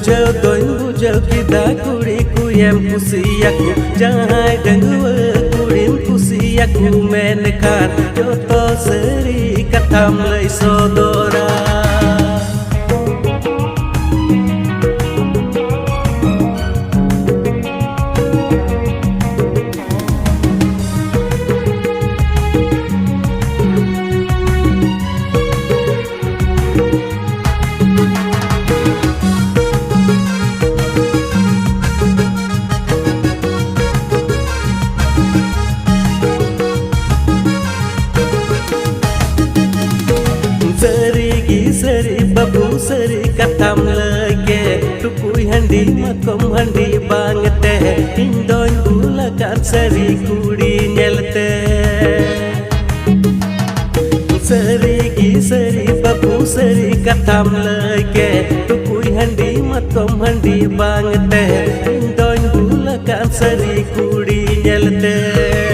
Bujau doin bujau kita kuri ku yang pusiaku Jangan dengua kurin pusiaku menekan Joto seri katam lay sodora Seri babu seri katam lagi Tukui handi makom handi bangte Indoin bulakan seri kuri nyelte Seri babu seri katam lagi Tukui handi makom handi bangte Indoin bulakan seri kuri nyelte